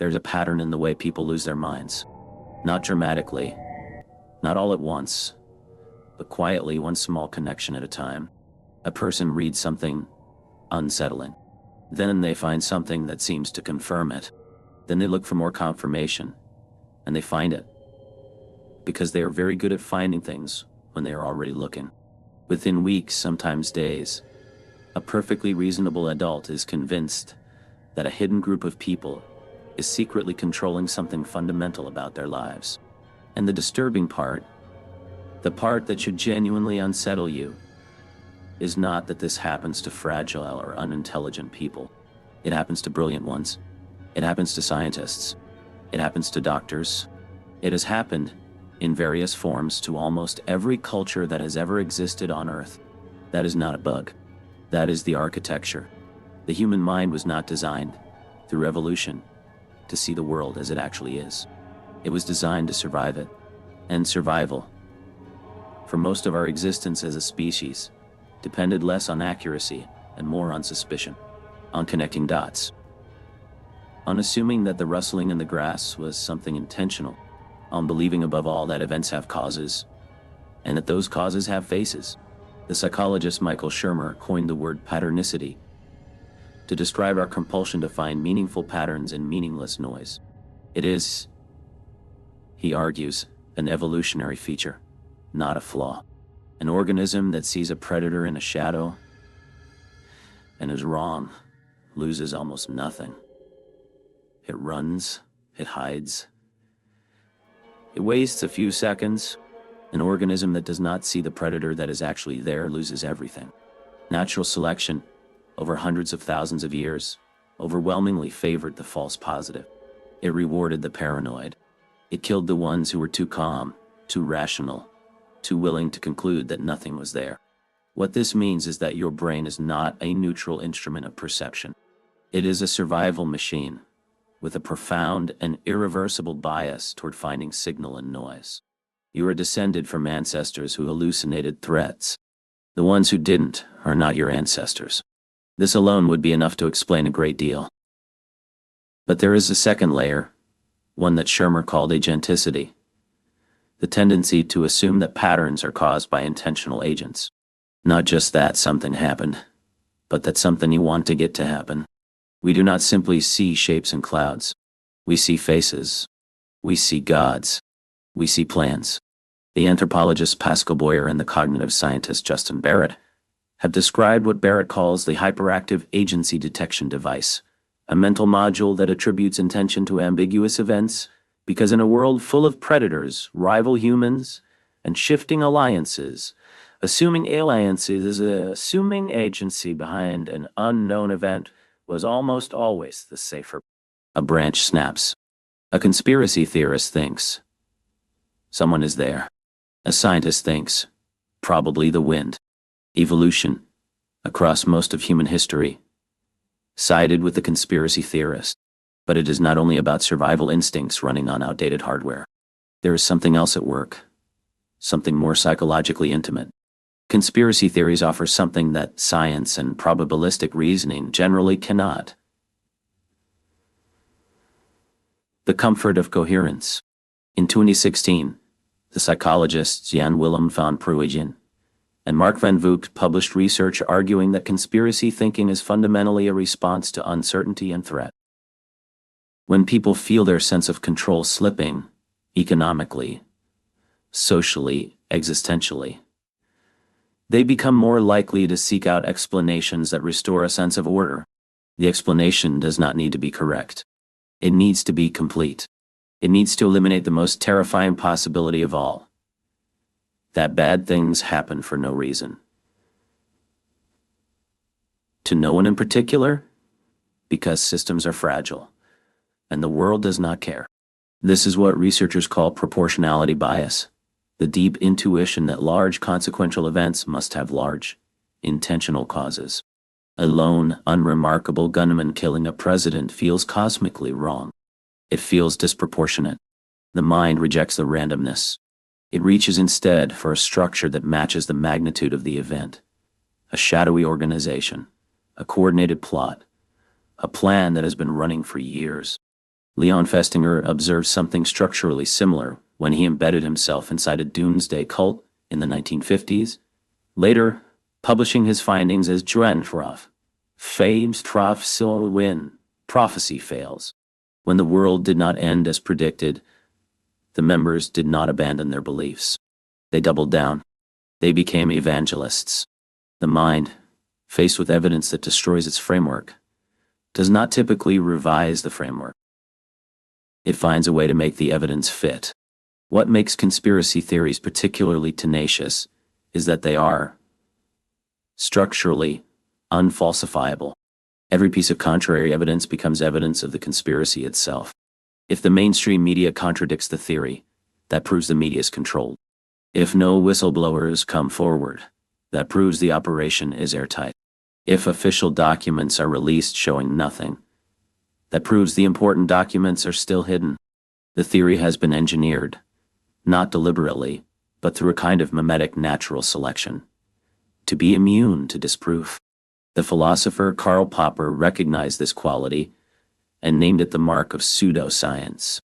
There's a pattern in the way people lose their minds. Not dramatically, not all at once, but quietly, one small connection at a time. A person reads something unsettling. Then they find something that seems to confirm it. Then they look for more confirmation, and they find it. Because they are very good at finding things when they are already looking. Within weeks, sometimes days, a perfectly reasonable adult is convinced that a hidden group of people is secretly controlling something fundamental about their lives. And the disturbing part, the part that should genuinely unsettle you, is not that this happens to fragile or unintelligent people. It happens to brilliant ones. It happens to scientists. It happens to doctors. It has happened in various forms to almost every culture that has ever existed on Earth. That is not a bug. That is the architecture. The human mind was not designed, through evolution, to see the world as it actually is. It was designed to survive it. And survival, for most of our existence as a species, depended less on accuracy and more on suspicion, on connecting dots, on assuming that the rustling in the grass was something intentional, on believing above all that events have causes, and that those causes have faces. The psychologist Michael Shermer coined the word patternicity to describe our compulsion to find meaningful patterns in meaningless noise. It is, he argues, an evolutionary feature, not a flaw. An organism that sees a predator in a shadow and is wrong loses almost nothing. It runs, it hides, it wastes a few seconds. An organism that does not see the predator that is actually there loses everything. Natural selection, over hundreds of thousands of years, overwhelmingly favored the false positive. It rewarded the paranoid. It killed the ones who were too calm, too rational, too willing to conclude that nothing was there. What this means is that your brain is not a neutral instrument of perception. It is a survival machine with a profound and irreversible bias toward finding signal and noise. You are descended from ancestors who hallucinated threats. The ones who didn't are not your ancestors. This alone would be enough to explain a great deal. But there is a second layer, one that Shermer called agenticity, the tendency to assume that patterns are caused by intentional agents. Not just that something happened, but that something you want to get to happen. We do not simply see shapes and clouds. We see faces. We see gods. We see plans. The anthropologist Pascal Boyer and the cognitive scientist Justin Barrett have described what Barrett calls the hyperactive agency detection device, a mental module that attributes intention to ambiguous events, because in a world full of predators, rival humans, and shifting alliances, assuming agency behind an unknown event was almost always the safer. A branch snaps. A conspiracy theorist thinks someone is there. A scientist thinks probably the wind. Evolution, across most of human history, sided with the conspiracy theorist. But it is not only about survival instincts running on outdated hardware. There is something else at work, something more psychologically intimate. Conspiracy theories offer something that science and probabilistic reasoning generally cannot: the comfort of coherence. In 2016, the psychologists Jan Willem van Peruijen and Mark van Vugt published research arguing that conspiracy thinking is fundamentally a response to uncertainty and threat. When people feel their sense of control slipping, economically, socially, existentially, they become more likely to seek out explanations that restore a sense of order. The explanation does not need to be correct. It needs to be complete. It needs to eliminate the most terrifying possibility of all: that bad things happen for no reason. To no one in particular, because systems are fragile, and the world does not care. This is what researchers call proportionality bias, the deep intuition that large consequential events must have large, intentional causes. A lone, unremarkable gunman killing a president feels cosmically wrong. It feels disproportionate. The mind rejects the randomness. It reaches instead for a structure that matches the magnitude of the event. A shadowy organization, a coordinated plot, a plan that has been running for years. Leon Festinger observed something structurally similar when he embedded himself inside a doomsday cult in the 1950s, later publishing his findings as Drentroff. Fames trough still win. Prophecy fails. When the world did not end as predicted, the members did not abandon their beliefs. They doubled down. They became evangelists. The mind, faced with evidence that destroys its framework, does not typically revise the framework. It finds a way to make the evidence fit. What makes conspiracy theories particularly tenacious is that they are structurally unfalsifiable. Every piece of contrary evidence becomes evidence of the conspiracy itself. If the mainstream media contradicts the theory, that proves the media is controlled. If no whistleblowers come forward, that proves the operation is airtight. If official documents are released showing nothing, that proves the important documents are still hidden. The theory has been engineered, not deliberately, but through a kind of mimetic natural selection, to be immune to disproof. The philosopher Karl Popper recognized this quality and named it the mark of pseudoscience.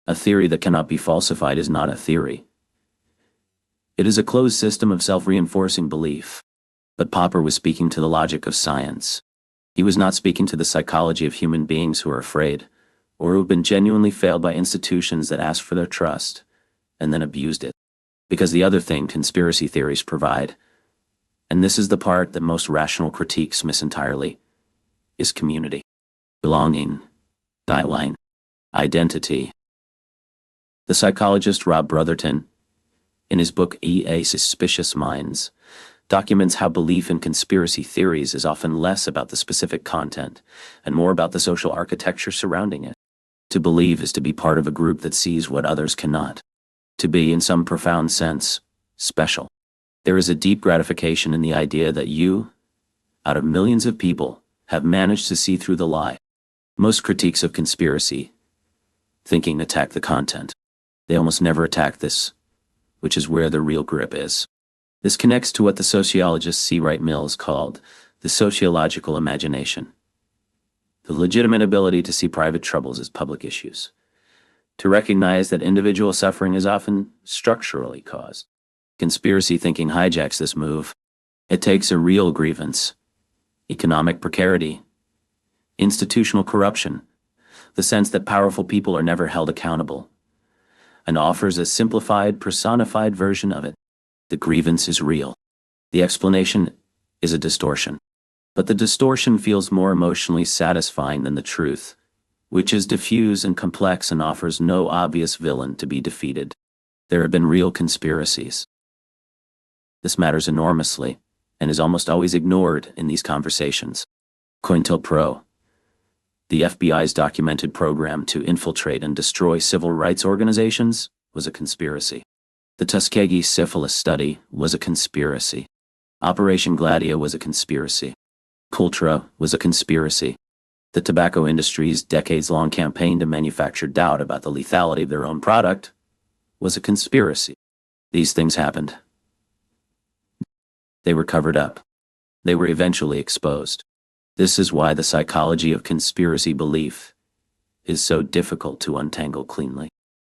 A theory that cannot be falsified is not a theory. It is a closed system of self-reinforcing belief. But Popper was speaking to the logic of science. He was not speaking to the psychology of human beings who are afraid, or who have been genuinely failed by institutions that asked for their trust and then abused it. Because the other thing conspiracy theories provide, and this is the part that most rational critiques miss entirely, is community, belonging, dialine, identity. The psychologist Rob Brotherton, in his book E.A. Suspicious Minds, documents how belief in conspiracy theories is often less about the specific content and more about the social architecture surrounding it. To believe is to be part of a group that sees what others cannot. To be, in some profound sense, special. There is a deep gratification in the idea that you, out of millions of people, have managed to see through the lie. Most critiques of conspiracy thinking attack the content. They almost never attack this, which is where the real grip is. This connects to what the sociologist C. Wright Mills called the sociological imagination. The legitimate ability to see private troubles as public issues. To recognize that individual suffering is often structurally caused. Conspiracy thinking hijacks this move. It takes a real grievance, economic precarity, institutional corruption, the sense that powerful people are never held accountable, and offers a simplified, personified version of it. The grievance is real. The explanation is a distortion. But the distortion feels more emotionally satisfying than the truth, which is diffuse and complex and offers no obvious villain to be defeated. There have been real conspiracies. This matters enormously, and is almost always ignored in these conversations. COINTELPRO, the FBI's documented program to infiltrate and destroy civil rights organizations, was a conspiracy. The Tuskegee syphilis study was a conspiracy. Operation Gladio was a conspiracy. Cultra was a conspiracy. The tobacco industry's decades-long campaign to manufacture doubt about the lethality of their own product was a conspiracy. These things happened. They were covered up. They were eventually exposed. This is why the psychology of conspiracy belief is so difficult to untangle cleanly.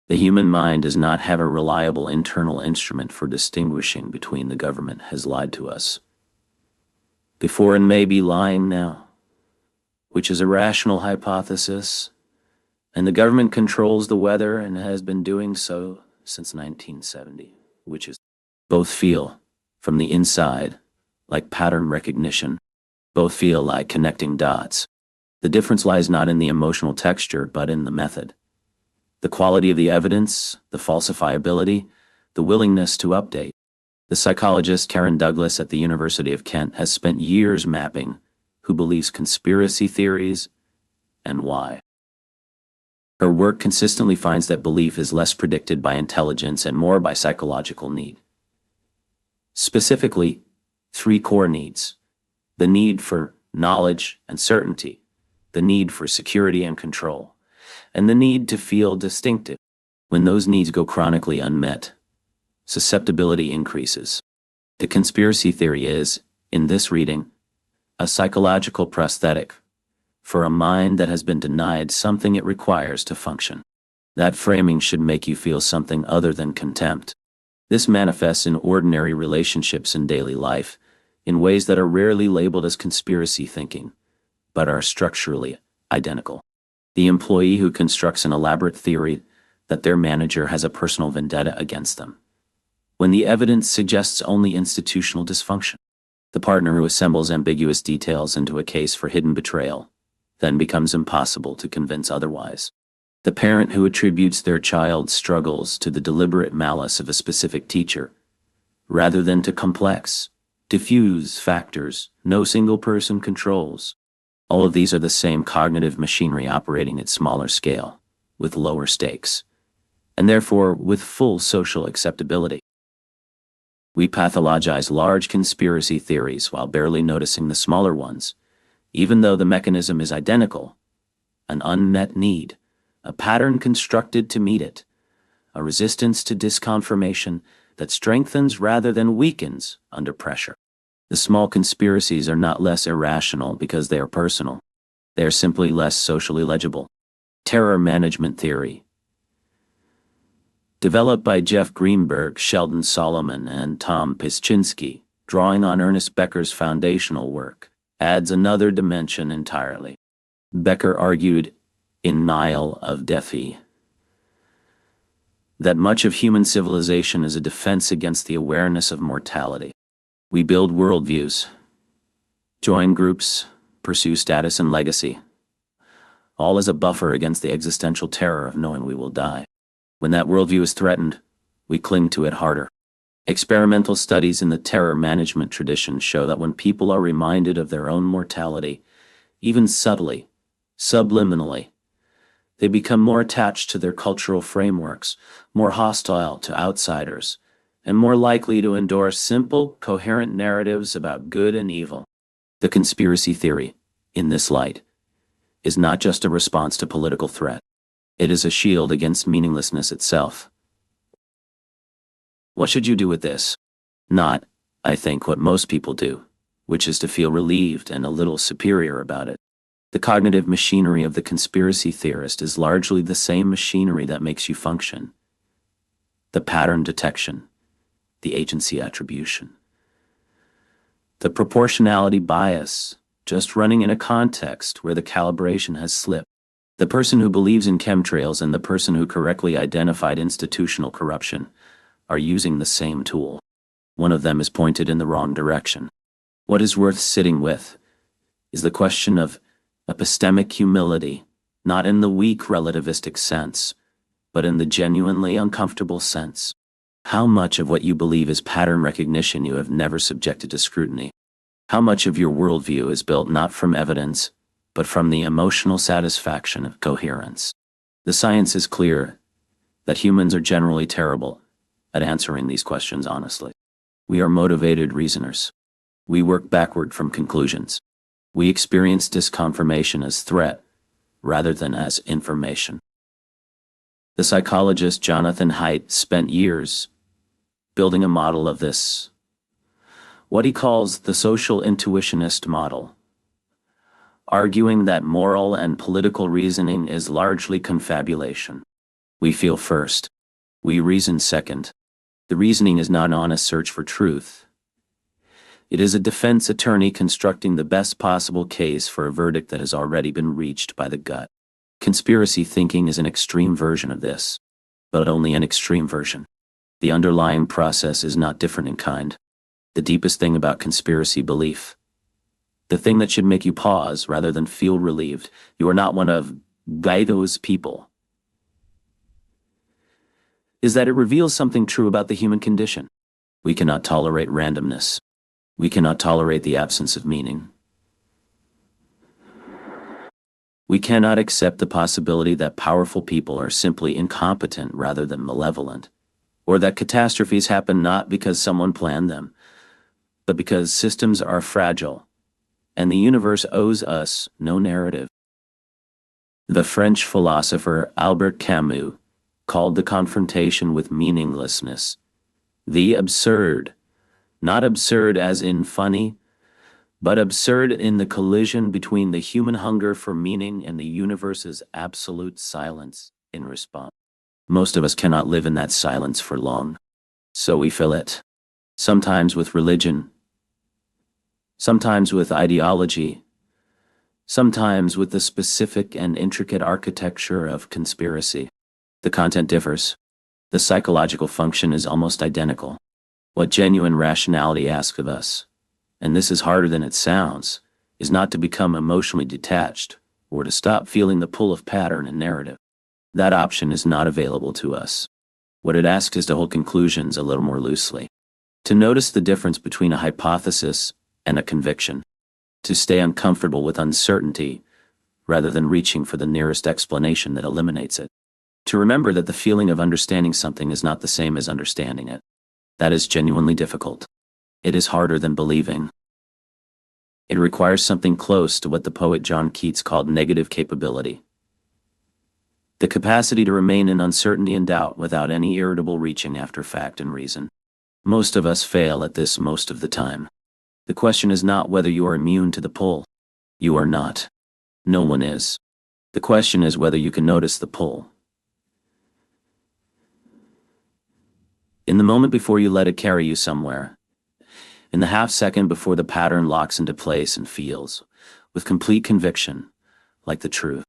The human mind does not have a reliable internal instrument for distinguishing between the government has lied to us before and may be lying now, which is a rational hypothesis, and the government controls the weather and has been doing so since 1970, which is both feel from the inside like pattern recognition, both feel like connecting dots. The difference lies not in the emotional texture but in the method. The quality of the evidence, the falsifiability, the willingness to update. The psychologist Karen Douglas at the University of Kent has spent years mapping who believes conspiracy theories and why. Her work consistently finds that belief is less predicted by intelligence and more by psychological need. Specifically, 3 core needs: the need for knowledge and certainty, the need for security and control, and the need to feel distinctive. When those needs go chronically unmet, susceptibility increases. The conspiracy theory is, in this reading, a psychological prosthetic for a mind that has been denied something it requires to function. That framing should make you feel something other than contempt. This manifests in ordinary relationships in daily life, in ways that are rarely labeled as conspiracy thinking, but are structurally identical. The employee who constructs an elaborate theory that their manager has a personal vendetta against them, when the evidence suggests only institutional dysfunction. The partner who assembles ambiguous details into a case for hidden betrayal, then becomes impossible to convince otherwise. The parent who attributes their child's struggles to the deliberate malice of a specific teacher, rather than to complex, diffuse factors no single person controls. All of these are the same cognitive machinery operating at smaller scale, with lower stakes, and therefore with full social acceptability. We pathologize large conspiracy theories while barely noticing the smaller ones, even though the mechanism is identical: an unmet need, a pattern constructed to meet it, a resistance to disconfirmation that strengthens rather than weakens under pressure. The small conspiracies are not less irrational because they are personal. They are simply less socially legible. Terror management theory, developed by Jeff Greenberg, Sheldon Solomon, and Tom Pischinsky, drawing on Ernest Becker's foundational work, adds another dimension entirely. Becker argued in Nihil of Defi that much of human civilization is a defense against the awareness of mortality. We build worldviews, join groups, pursue status and legacy, all as a buffer against the existential terror of knowing we will die. When that worldview is threatened, we cling to it harder. Experimental studies in the terror management tradition show that when people are reminded of their own mortality, even subtly, subliminally, they become more attached to their cultural frameworks, more hostile to outsiders, and more likely to endorse simple, coherent narratives about good and evil. The conspiracy theory, in this light, is not just a response to political threat. It is a shield against meaninglessness itself. What should you do with this? Not, I think, what most people do, which is to feel relieved and a little superior about it. The cognitive machinery of the conspiracy theorist is largely the same machinery that makes you function. The pattern detection, the agency attribution, the proportionality bias, just running in a context where the calibration has slipped. The person who believes in chemtrails and the person who correctly identified institutional corruption are using the same tool. One of them is pointed in the wrong direction. What is worth sitting with is the question of epistemic humility, not in the weak relativistic sense, but in the genuinely uncomfortable sense. How much of what you believe is pattern recognition you have never subjected to scrutiny? How much of your worldview is built not from evidence, but from the emotional satisfaction of coherence? The science is clear that humans are generally terrible at answering these questions honestly. We are motivated reasoners. We work backward from conclusions. We experience disconfirmation as threat rather than as information. The psychologist Jonathan Haidt spent years building a model of this, what he calls the social intuitionist model, arguing that moral and political reasoning is largely confabulation. We feel first. We reason second. The reasoning is not an honest search for truth. It is a defense attorney constructing the best possible case for a verdict that has already been reached by the gut. Conspiracy thinking is an extreme version of this, but only an extreme version. The underlying process is not different in kind. The deepest thing about conspiracy belief, the thing that should make you pause rather than feel relieved, you are not one of those people, is that it reveals something true about the human condition. We cannot tolerate randomness. We cannot tolerate the absence of meaning. We cannot accept the possibility that powerful people are simply incompetent rather than malevolent, or that catastrophes happen not because someone planned them, but because systems are fragile, and the universe owes us no narrative. The French philosopher Albert Camus called the confrontation with meaninglessness the absurd, not absurd as in funny, but absurd in the collision between the human hunger for meaning and the universe's absolute silence in response. Most of us cannot live in that silence for long, so we fill it. Sometimes with religion, sometimes with ideology, sometimes with the specific and intricate architecture of conspiracy. The content differs. The psychological function is almost identical. What genuine rationality asks of us, and this is harder than it sounds, is not to become emotionally detached or to stop feeling the pull of pattern and narrative. That option is not available to us. What it asks is to hold conclusions a little more loosely, to notice the difference between a hypothesis and a conviction, to stay uncomfortable with uncertainty rather than reaching for the nearest explanation that eliminates it, to remember that the feeling of understanding something is not the same as understanding it. That is genuinely difficult. It is harder than believing. It requires something close to what the poet John Keats called negative capability. The capacity to remain in uncertainty and doubt without any irritable reaching after fact and reason. Most of us fail at this most of the time. The question is not whether you are immune to the pull. You are not. No one is. The question is whether you can notice the pull. In the moment before you let it carry you somewhere, in the half second before the pattern locks into place and feels, with complete conviction, like the truth.